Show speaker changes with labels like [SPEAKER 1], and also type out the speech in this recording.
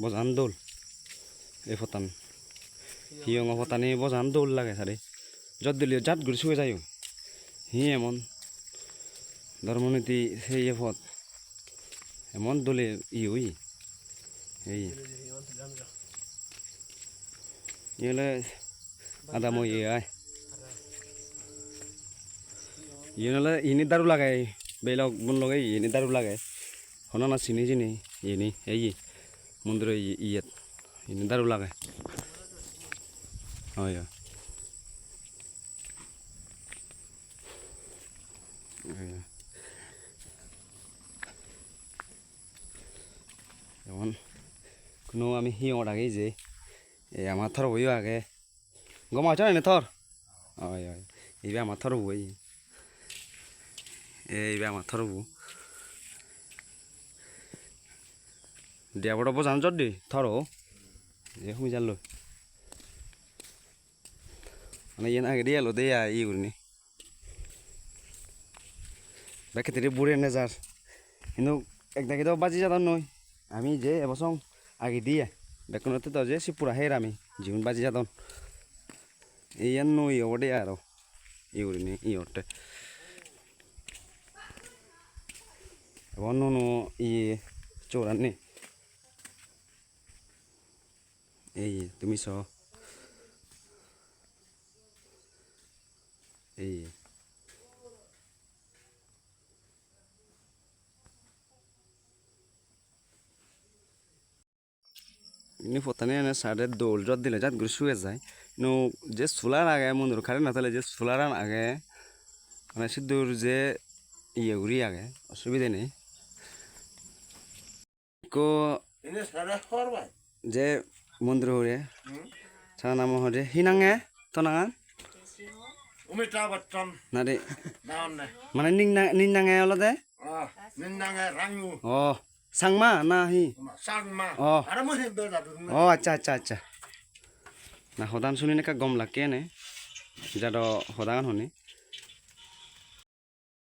[SPEAKER 1] বজান দৌল এই ফতান হিয়ং ফতানি বজান দৌল লাগে সারে যত দিলে জাত গুড়ি শুয়ে যাই হি এমন ধর্মনীতি সেই ফত এমন দলে হই এই হলে আদা মই আয় হলে ইনি দারু লাগাই বেলক বন লগাই ইনি দারু লাগাই হনা না চিনি চিনি ইনি এই মন্দির ইয়াত ইনি দারু লাগাই হয় যেমন কোনো আমি হিয়র আগে যে এই আমার থর বইও আগে গম আছে না থর হয় হয় এইবার আমার থর বই এইবার আমার থর বউ দিয়া বড় বজান যদি থর এ শুই জানলো মানে ইয়ে আগে দিয়ে এলো দেয়া ই করিনি ব্যাকে তেরে বুড়ে নে যার কিন্তু একদাকে তো বাজি যাতাম নয় আমি যে এবছর আগে দিয়ে বেকনতে তো যে সিপুরা হের আমি জীবন বাজি যাতাম এই আর নই ওডে আরো ই করিনি ই ওটে অন্য ই চোরানি এই তুমি স এই ini fotane na sade dol jot dile jat gur শুয়ে যায় no যে সোলার আগে মন্দির খারে না তাহলে যে সোলার আগে মানে সিদ্ধুর যে ইয়ে ঘুরি আগে অসুবিধা নেই কো যে মন্দির হরে সারা নাম হরে হিনাঙে তনাঙান না রে মানে নিনাঙে অলদে ও সাংমা না হি ও আচ্ছা আচ্ছা আচ্ছা না সদান শুনি নাকা গম লাগে নে যাদ সদান শুনি